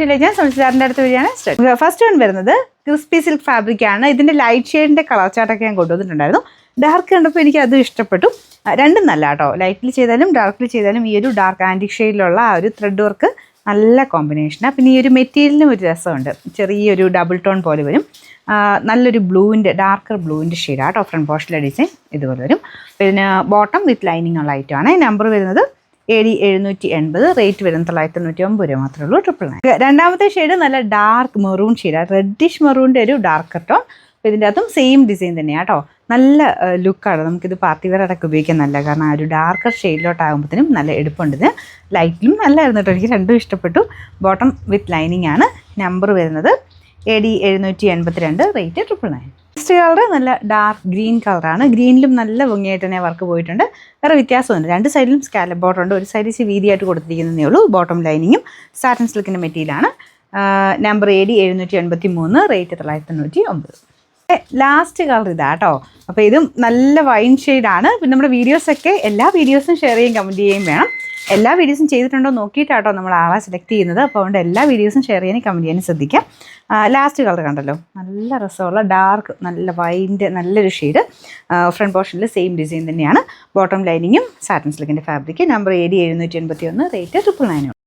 ഞാൻ സംസാരിൻ്റെ അടുത്ത് വരികയാണ്. ഫസ്റ്റ് വൺ വരുന്നത് ക്രിസ്പി സിൽക്ക് ഫാബ്രിക് ആണ്. ഇതിൻ്റെ ലൈറ്റ് ഷെയ്ഡിൻ്റെ കളർ ചാർട്ടൊക്കെ ഞാൻ കൊണ്ടുവന്നിട്ടുണ്ടായിരുന്നു. ഡാർക്ക് കണ്ടപ്പോൾ എനിക്ക് അത് ഇഷ്ടപ്പെട്ടു. രണ്ടും നല്ല കേട്ടോ, ലൈറ്റിൽ ചെയ്താലും ഡാർക്കിൽ ചെയ്താലും ഈ ഒരു ഡാർക്ക് ആൻറ്റിക് ഷെയ്ഡിലുള്ള ആ ഒരു ത്രെഡ് വർക്ക് നല്ല കോമ്പിനേഷനാണ്. പിന്നെ ഈ ഒരു മെറ്റീരിയലിനും ഒരു രസമുണ്ട്, ചെറിയൊരു ഡബിൾ ടോൺ പോലെ വരും. നല്ലൊരു ബ്ലൂവിൻ്റെ ഡാർക്കർ ബ്ലൂവിൻ്റെ ഷെയ്ഡാണ് കേട്ടോ. ഫ്രണ്ട് പോർഷനിലെ ഡിസൈൻ ഇതുപോലെ വരും. പിന്നെ ബോട്ടം വിത്ത് ലൈനിങ് ഉള്ള ഐറ്റമാണ്. നമ്പർ വരുന്നത് AD 780, റേറ്റ് വരുന്നത് 999 രൂപ മാത്രമേ ഉള്ളൂ. 999. രണ്ടാമത്തെ ഷെയ്ഡ് നല്ല ഡാർക്ക് മെറൂൺ ഷെയ്ഡാണ്, റെഡിഷ് മെറൂണിൻ്റെ ഒരു ഡാർക്ക് ടോൺ. അപ്പോൾ ഇതിൻ്റെ അകത്തും സെയിം ഡിസൈൻ തന്നെയാണ് കേട്ടോ. നല്ല ലുക്കാണ്, നമുക്കിത് പാർട്ടി വെയർ അടക്കം ഉപയോഗിക്കാൻ നല്ല, കാരണം ആ ഒരു ഡാർക്കർ ഷെയ്ഡിലോട്ടാകുമ്പോഴത്തേനും നല്ല എടുപ്പുണ്ട്. ഇത് ലൈറ്റിലും നല്ലതായിരുന്നു കേട്ടോ, എനിക്ക് രണ്ടും ഇഷ്ടപ്പെട്ടു. ബോട്ടം വിത്ത് ലൈനിങ് ആണ്. നമ്പർ വരുന്നത് AD 782, റേറ്റ് 999. നെക്സ്റ്റ് കളർ നല്ല ഡാർക്ക് ഗ്രീൻ കളറാണ്. ഗ്രീനിലും നല്ല ഭംഗിയായിട്ട് തന്നെ വർക്ക് പോയിട്ടുണ്ട്. വേറെ വ്യത്യാസമുണ്ട്, രണ്ട് സൈഡിലും സ്കാലപ്പ് ബോർഡർ ഉണ്ട്. ഒരു സൈഡ് ഇച്ചിരി വീതിയായിട്ട് കൊടുത്തിരിക്കുന്നതേ ഉള്ളൂ. ബോട്ടം ലൈനിങ്ങും സാറ്റൻ സിൽക്കിൻ്റെ മെറ്റീരിയലാണ്. Number AD 783, rate 999. Last colour ഇതാ കേട്ടോ. അപ്പോൾ ഇതും നല്ല വൈൻ ഷെയ്ഡാണ്. പിന്നെ നമ്മുടെ വീഡിയോസൊക്കെ എല്ലാ വീഡിയോസും ഷെയർ ചെയ്യുകയും കമൻറ്റ് ചെയ്യുകയും വേണം. എല്ലാ വീഡിയോസും ചെയ്തിട്ടുണ്ടോ നോക്കിയിട്ടാട്ടോ നമ്മൾ ആളെ സെലക്ട് ചെയ്യുന്നത്. അപ്പോൾ അതുകൊണ്ട് എല്ലാ വീഡിയോസും ഷെയർ ചെയ്യാനും കമൻറ്റ് ചെയ്യാനും ശ്രദ്ധിക്കാം. ലാസ്റ്റ് കളർ കണ്ടല്ലോ, നല്ല രസമുള്ള ഡാർക്ക് നല്ല വൈൻ്റെ നല്ലൊരു ഷെയ്ഡ്. ഫ്രണ്ട് പോർഷനിൽ സെയിം ഡിസൈൻ തന്നെയാണ്. ബോട്ടം ലൈനിങ്ങും സാറ്റൻ സിൽക്കിൻ്റെ ഫാബ്രിക്. Number AD 781, rate 999.